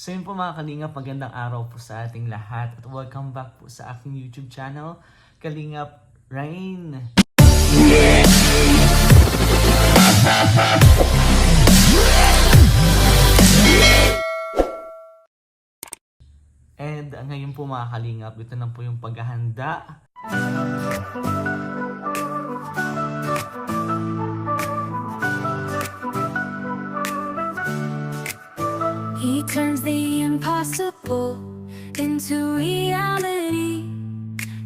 So yun po mga Kalingap, magandang araw po sa ating lahat at welcome back po sa aking YouTube channel, Kalingap Rain. And ngayon po mga Kalingap, ito na po yung paghahanda. He turns the impossible into reality.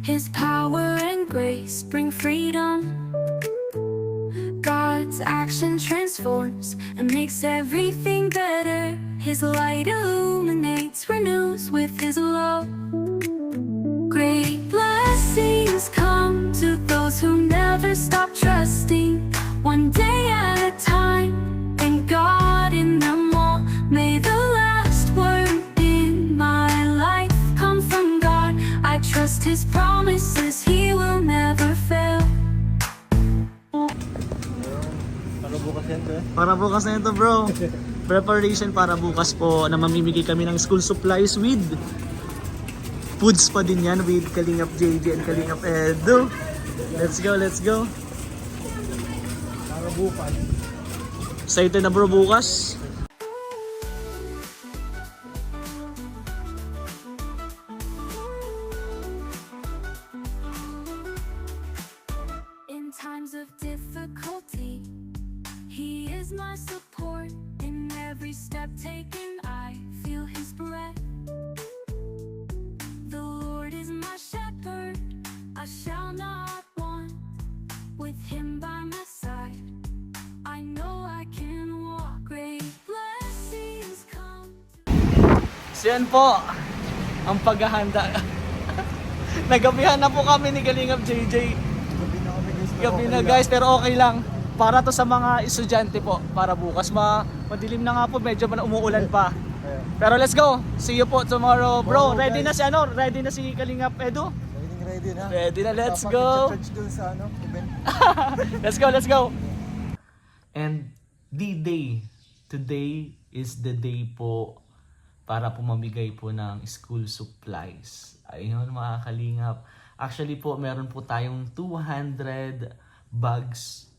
His power and grace bring freedom. God's action transforms and makes everything better. His light illuminates, renews with His love. Great blessings come to those who never stop trusting. One day at a time, and God in them all. May the last word in my life come from God. I trust His promises, He will never fail. Para bukas na ito bro. Preparation para bukas po na mamimigay kami ng school supplies with foods pa din yan with Kalingap JJ and Kalingap Edu. Let's go, let's go. Para bukas. Excited na bro bukas. In times of difficulty, He is my support. In every step taken, I feel His breath. The Lord is my shepherd, I shall not want. With Him by my side, I know I can walk. Great blessings come. So yan po ang paghahanda. Nagabihan na po kami ni Kalingap JJ. Gabi na guys, pero okay lang. Para to sa mga estudyante po, para bukas. Madilim na nga po, medyo umuulan pa. Pero let's go. See you po tomorrow. Bro, ready na si Ready na si Kalingap Edu? Ready na. Ready na, let's go. Sa event. Let's go. And D-Day. Today is the day po para po mamigay po ng school supplies. Ayun mga Kalingap. Actually po, meron po tayong 200 bags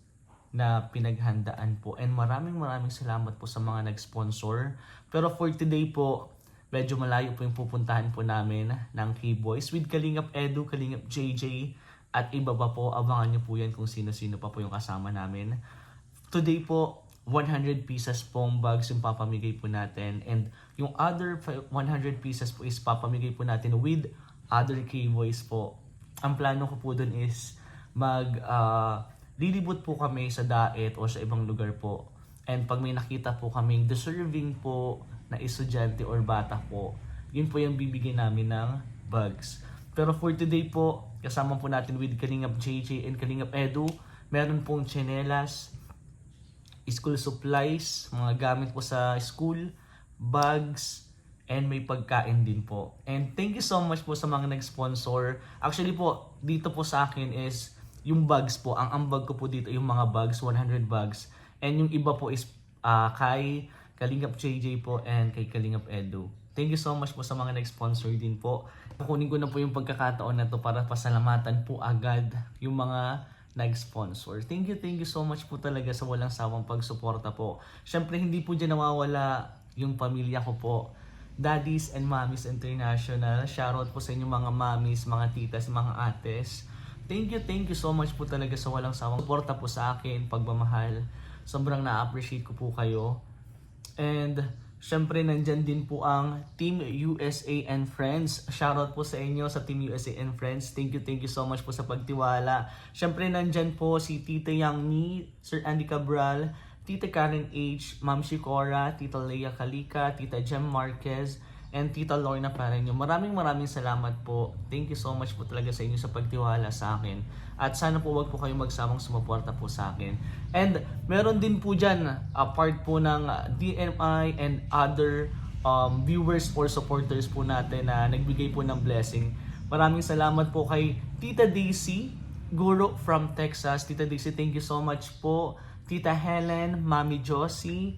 na pinaghandaan po. And maraming salamat po sa mga nag-sponsor. Pero for today po, medyo malayo po yung pupuntahan po namin ng K-Boys with Kalingap Edu, Kalingap JJ, at iba pa po. Abangan nyo po yan kung sino-sino pa po yung kasama namin. Today po, 100 pieces pong bags yung papamigay po natin. And yung other 100 pieces po is papamigay po natin with other K-Boys po. Ang plano ko po dun is lilibot po kami sa daet o sa ibang lugar po. And pag may nakita po kaming deserving po na estudyante or bata po, yun po yung bibigyan namin ng bags. Pero for today po, kasama po natin with Kalingap JJ and Kalingap Edu, meron pong tsinelas, school supplies, mga gamit po sa school, bags, and may pagkain din po. And thank you so much po sa mga nag-sponsor. Actually po, dito po sa akin is yung bags po. Ang ambag ko po dito yung mga bags, 100 bags. And yung iba po is kay Kalingap JJ po and kay Kalingap Edu. Thank you so much po sa mga nag-sponsor din po. Kukunin ko na po yung pagkakataon na to para pasalamatan po agad yung mga nag-sponsor. Thank you so much po talaga sa walang sawang pagsuporta po. Syempre hindi po dyan nawawala yung pamilya ko po. Daddies and Mommies International. Shoutout po sa inyo mga mommies, mga titas, mga ates. Thank you so much po talaga sa walang sawang suporta po sa akin, pagmamahal. Sobrang na-appreciate ko po kayo. And syempre nandyan din po ang Team USA and Friends. Shoutout po sa inyo sa Team USA and Friends. Thank you so much po sa pagtiwala. Syempre nandyan po si Tita Yang Mi, Sir Andy Cabral, Tita Karen H, Ma'am Shikora, Tita Leia Kalika, Tita Jem Marquez, and Tita Lorna Pareño. Maraming salamat po. Thank you so much po talaga sa inyo sa pagtiwala sa akin. At sana po wag po kayong magsamang sumuporta po sa akin. And meron din po dyan, part po ng DMI and other viewers or supporters po natin na nagbigay po ng blessing. Maraming salamat po kay Tita Daisy Guro from Texas. Tita Daisy, thank you so much po. Tita Helen, Mami Josie,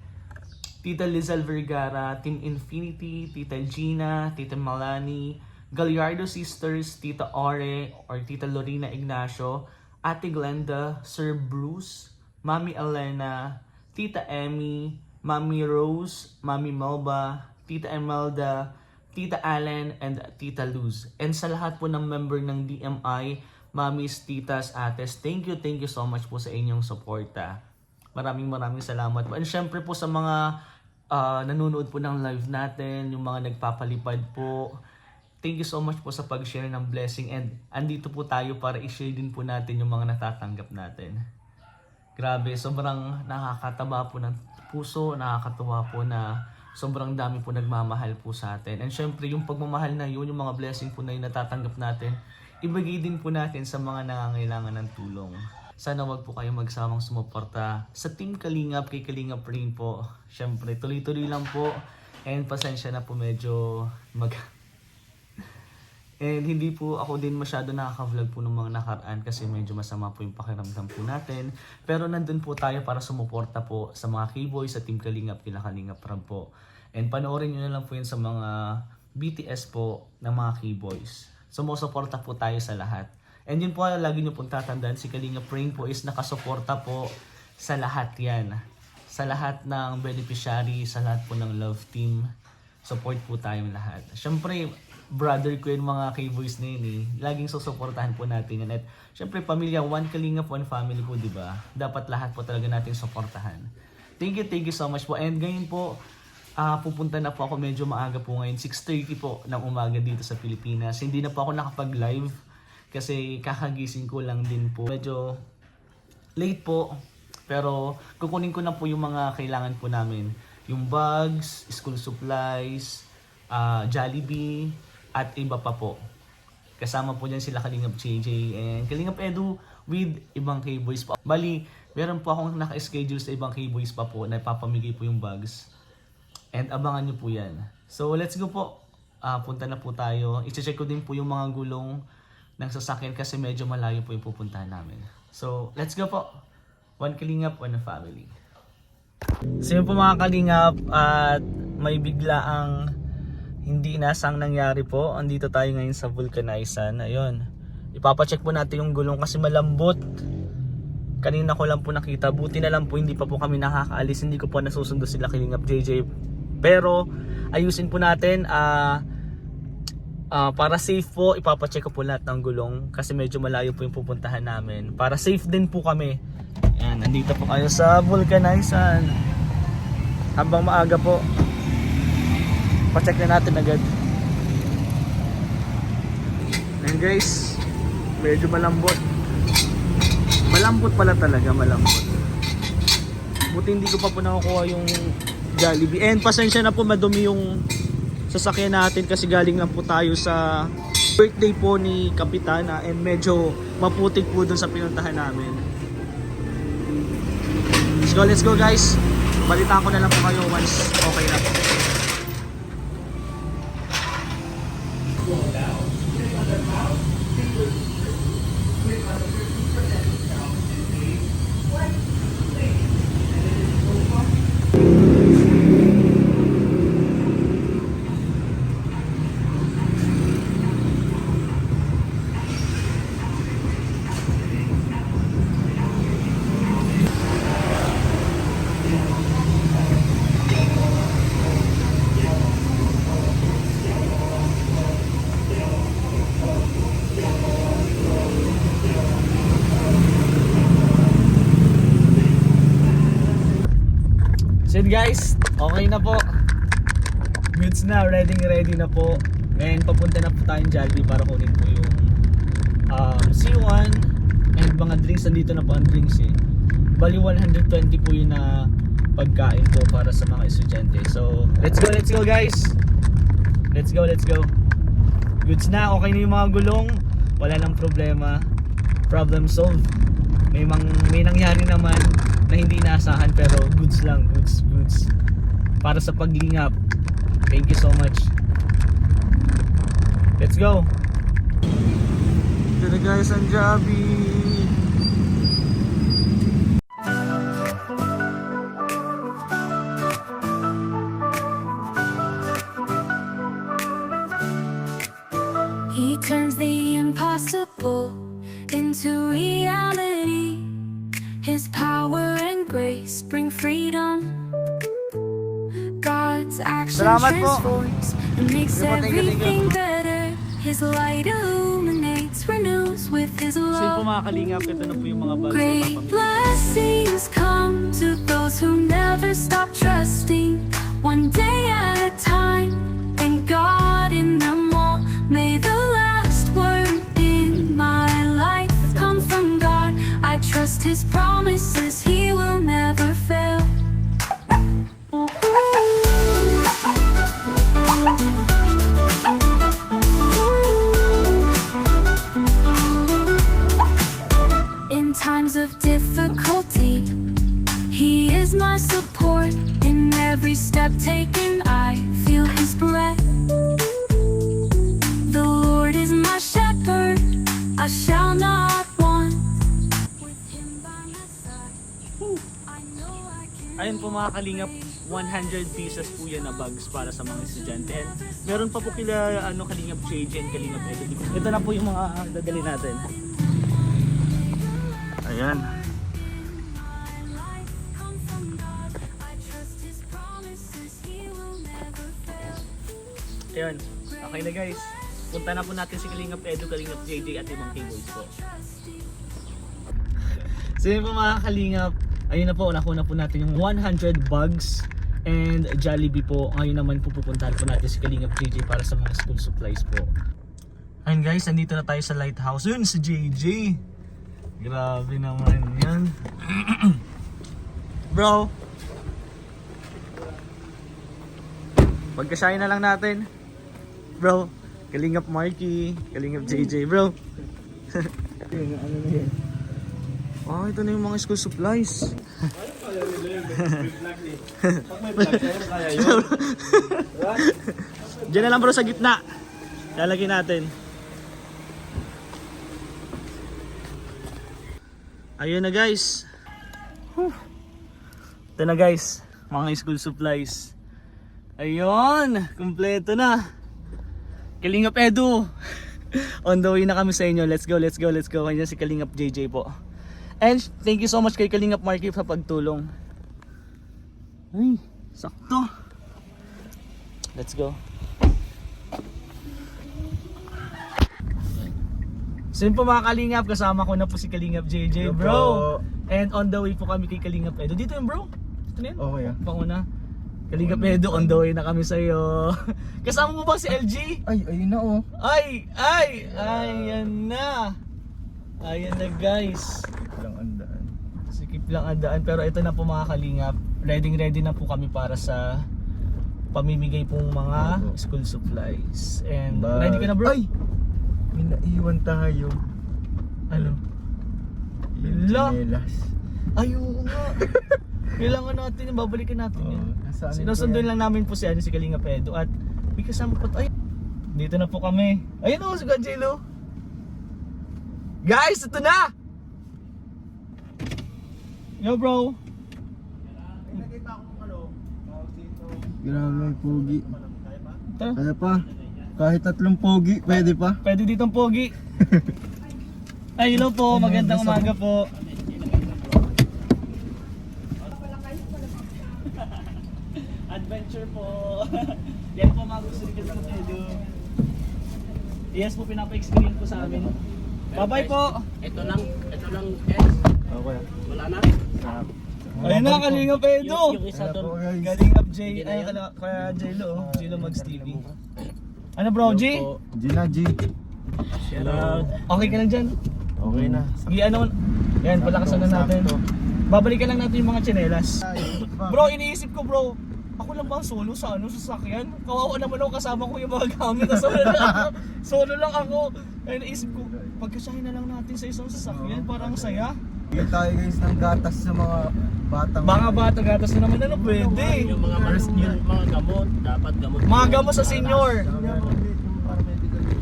Tita Lizelle Vergara, Team Infinity, Tita Gina, Tita Malani, Gallardo Sisters, Tita Ore or Tita Lorena Ignacio, Ate Glenda, Sir Bruce, Mami Elena, Tita Emmy, Mami Rose, Mami Melba, Tita Emelda, Tita Allen, and Tita Luz. And sa lahat po ng member ng DMI, Mamis, Titas, Ates, thank you so much po sa inyong suporta. Maraming salamat po. And syempre po sa mga nanonood po ng live natin, yung mga nagpapalipad po, thank you so much po sa pag-share ng blessing. And andito po tayo para i-share din po natin yung mga natatanggap natin. Grabe, sobrang nakakataba po ng puso, nakakatuwa po na sobrang dami po nagmamahal po sa atin. And syempre, yung pagmamahal na yun, yung mga blessing po na yun natatanggap natin, ibigay din po natin sa mga nangangailangan ng tulong. Sana wag po kayong magsamang sumuporta sa Team Kalingap, kay Kalingap rin po. Syempre, tuloy-tuloy lang po. And pasensya na po medyo And hindi po ako din masyado nakaka-vlog po ng mga nakaraan kasi medyo masama po yung pakiramdam po natin. Pero nandun po tayo para sumuporta po sa mga K-Boys, sa Team Kalingap, kila Kalingap Ram po. And panoorin nyo na lang po yun sa mga BTS po ng mga K-Boys. Sumusuporta po tayo sa lahat. And yun po, lagi nyo pong tatandaan, si Kalingap Ram po is nakasuporta po sa lahat yan. Sa lahat ng beneficiary, sa lahat po ng love team. Support po tayong lahat. Siyempre, brother ko yung mga K-Boys na yun eh. Laging susuportahan po natin yan. At syempre, pamilya, one Kalingap, one family po, di ba? Dapat lahat po talaga natin suportahan. Thank you so much po. And ngayon po, pupunta na po ako medyo maaga po ngayon. 6:30 po ng umaga dito sa Pilipinas. Hindi na po ako nakapag-live kasi kakagising ko lang din po. Medyo late po. Pero kukunin ko na po yung mga kailangan po namin. Yung bags, school supplies, Jollibee, at iba pa po. Kasama po dyan sila Kalingap JJ and Kalingap Edu with ibang K-Boys pa. Bali, meron po akong naka-schedule sa ibang K-Boys pa po na ipapamigay po yung bags. And abangan nyo po yan. So let's go po. Punta na po tayo. I-check ko din po yung mga gulong ng sasakyan kasi medyo malayo po yung pupuntahan namin. So let's go po. One Kalingap, one family. So yun po mga Kalingap at may biglaang hindi inasang nangyari po. Andito tayo ngayon sa Vulcanizan. Ayun. Ipapacheck po natin yung gulong kasi malambot. Kanina ko lang po nakita. Buti na lang po hindi pa po kami nakakaalis. Hindi ko po nasusundo sila Kalingap JJ. Pero ayusin po natin. Para safe po, ipapacheck ko po lahat ng gulong. Kasi medyo malayo po yung pupuntahan namin. Para safe din po kami. Ayan, nandito po kayo sa Vulcanizan. Habang maaga po. Pa-check na natin agad. Ayan guys, medyo malambot. Malambot pala talaga, malambot. Buti hindi ko pa po nakukuha yung Jollibee. And pasensya na po, madumi yung sasakyan natin kasi galing lang po tayo sa birthday po ni Kapitana and medyo maputik po dun sa pinuntahan namin. Let's go guys. Balitaan ko na lang po kayo once okay na po. So guys, okay na po. Goods na, ready na po. And papunta na po tayong Jollibee para kunin po yung C1 and mga drinks. Nandito na po ang drinks eh. Bali 120 po yun na pagkain po para sa mga estudyante. So let's go guys. Let's go. Goods na, okay na yung mga gulong. Wala nang problema. Problem solved. May nangyari naman na hindi inaasahan pero goods lang, goods para sa paglingap. Thank you so much. Let's go. Ito na guys ang Jollibee. He turns the impossible into reality. His power and grace bring freedom. God's action Salamat po. transforms and makes Sige po, thank you, thank you. everything better. His light illuminates, renews with His So yun po love. mga kalingap, ito na po yung mga bags na Great papamigay. blessings come to those who never stop trusting, one day at a time, and God in them all. May the last word in my life come from God. I trust His promises, He will never fail. In times of difficulty, He is my support. In every step taken, I feel His breath. The Lord is my shepherd, I shall not want. With Him by my side, I know I can. Ayun po mga kalingap, 100 pieces po yan na bags para sa mga estudyante. And meron pa po kila kalingap JJ and kalingap Edo. Ito na po yung mga dadali natin. Ayan. Life come from God. I trust His promises, He will never fail. Ayun. Okay na guys. Punta na po natin si kalingap Edo, kalingap JJ at ibang K-Boys po. So yun po mga kalingap, ayun na po, nakuha na po natin yung 100 bags and Jollibee po. Ngayon naman po pupuntahan po natin si kalingap JJ para sa mga school supplies po. Ayun guys, nandito na tayo sa lighthouse. Yun si JJ. Grabe naman yan. Bro, pagkasahin na lang natin. Bro, kalingap Marky, kalingap JJ, bro. Oh, ito na yung mga school supplies. Diyan na lang bro sa gitna. Lalagyan natin. Ayun na guys. Ito na guys, mga school supplies. Ayun, kumpleto na. Kalingap Edu. On the way na kami sa inyo. Let's go, let's go, let's go. Ayan si Kalingap JJ po. And thank you so much kay Kalingap Marky sa pagtulong. Ay, sakto. Let's go. So yun po mga Kalingap, kasama ko na po si Kalingap JJ, Hello bro. po. And on the way po kami kay Kalingap Edo. Dito yun bro. Dito na yun. Okay ah. Panguna. Kalingap Edo, on the way na kami sa'yo. Kasama mo ba si LG? Ay, ayun na oh. Ayan na. Ayan na guys. Lang andaan. Sikip lang ang daan. Pero ito na po mga Kalingap. Ready na po kami para sa pamimigay pong mga school supplies. And ready ka na bro? Ay! May naiwan tayo. Ano? Yung Hala. tsinelas. Ay, oo nga. Kailangan natin yun, babalikan natin yun. Nasaan Sinusundin lang namin po si Kalingap Edo. At may kasama po tayo. Dito na po kami. Ayun o, si Ganjelo. Guys, ito na! Yo bro. Grabe, pogi. Ito. Kaya pa. Kahit 3 pogi, pwede pa. Pwede ditong pogi. Ay, hello po. Magandang umaga po. Adventure po. Yan po mga gusto ni Kalingap Edo. Yes po, pinapa-experience po sa amin. Bye-bye po. Ito lang S. Okay. Wala na. Ayun na, Kalingap Edo. Yung isa Kaya po doon. guys. Kalingap J, ay kaya J-Lo, J-Lo Mags TV. Ano bro, J? G na G. Shout out. Okay ka lang dyan? Okay na. Sige, ano? Yan, palakasan na natin. Babalikan lang natin yung mga tsinelas. Bro, iniisip ko bro, ako lang ba ang solo sa sasakyan? Kawawa naman ako, kasama ko yung mga gamit na solo lang ako. Ay, naisip ko, pagkasahin na lang natin sa isang sasakyan, parang saya. Bigyan tayo guys ng gatas sa mga batang. Mga bata, gatas na naman pwede. Yung mga mga gamot, dapat gamot. Mga gamot sa senior.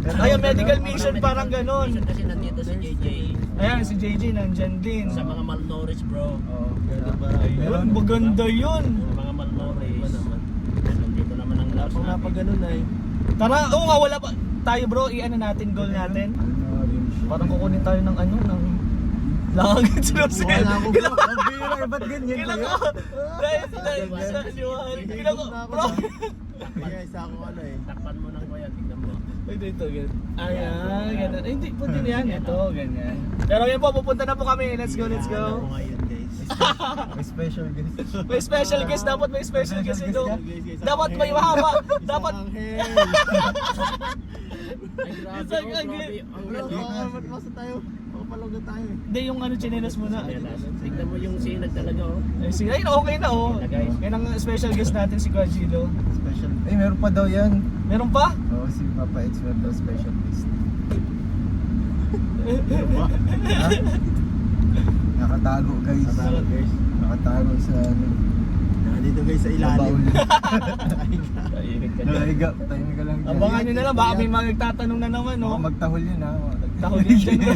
Ayun, medical mission, parang ganon. Minsan kasi nandito si JJ Ayan, si JJ nandyan din. sa mga malnourished bro. Oo, pwede pa. Ayun, maganda yun. Yung mga malnourished. Nandito naman ang nurse natin. ganun ay. Tara, oo nga, wala pa. Tayo bro, i-ano natin, goal natin. Parang kukunin tayo ng ano, ng langit sinusin. Wala ko bro. Ang bira, eh, ba't ganyan Kailan kayo? ko, dahil sa liwan. Kailan ko, bro. Kaya isa ako ano eh. Takpan mo ng kuya, tignan mo. Ito, ganyan. Ayan, ganyan. Ay, hindi, pwede na yan. Ito, ganyan. Pero yun po, pupunta na po kami. Let's go, let's go. Ano ngayon guys? May special guest. May special guest, dapat may special guest Special ito. guest Dapat may mahaba. Dapat, Ay grabe, Isang oh, angel. grabe. Ang Bro, ganda. masa tayo. Papalog na tayo eh. hindi yung ano, chinelas muna. Tignan mo yung sinag talaga oh. Ay, okay na oh. Yan ang special guest natin si Quajilo. Special. Eh, meron pa daw yan. Meron pa? Oo, si Papa X meron daw special guest. Ha? Nakatago guys. Nakatago sa ano. Nandito guys sa ilalim. Tahimik ka dyan. Nakahiga. Timing ka lang dyan. Abangan nyo na lang, baka may mga nagtatanong na naman Baka oh. magtahol yun ha. Tahol din dyan bro.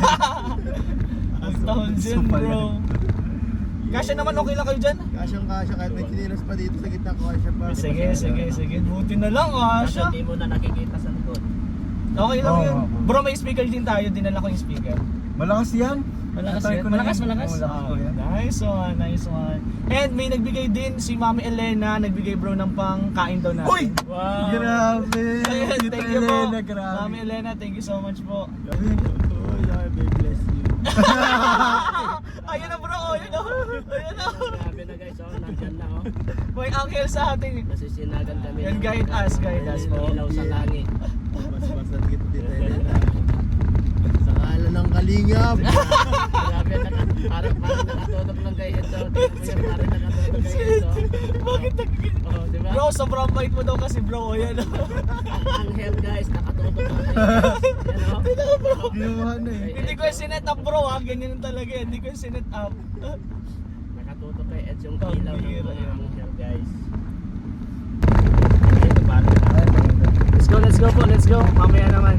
Magtahol dyan bro. Kasya naman, okay lang kayo dyan? Kasyang kasya kahit may chinilas pa dito sa gitna ko. Kasya pa. Sige. Buti na lang Kaso Asya. hindi mo na nakikita sa likod. Okay lang Oo, yun. oo. Bro, may speaker din tayo. Dinala ko yung speaker. Malakas yan. Malakas Natry yan. ko na Malakas. yan. Oo, Ah, ko yan. nice one. And may nagbigay din si Mami Elena. Nagbigay bro ng pangkain daw natin. Uy! Wow! Grabe! Ayan, Tita thank you po. Elena, grabe. Mami Elena, thank you so much po. Oh, yeah, may bless you. Ayun na bro, ayun na. Ayun na. Grabe na guys, oh, nandyan na oh. May angel sa atin. Nasisinagan kami. Yan, ng- guide us po. Ilaw sa langit. Mas dito dito Elena. Sa ngalan ng kalingap. Grabe, parang nakatutok ng kay Enzo. Tingnan mo yan, parang nakatutok kay Enzo. Bakit nagiging... Oh, di ba? Bro, sobrang bait mo daw kasi bro. Ayan. Ang anghel guys, nakatutok ng kay Enzo. Yan oh. Ginawa na eh. Hindi ko yung sinet up bro ha. Ganyan talaga. Hindi ko yung sinet up. Nakatutok kay Enzo yung Ang ilaw ng bihira mga yun. anghel guys. Ito parang Ay, maganda. Let's go po. Let's go. Mamaya naman.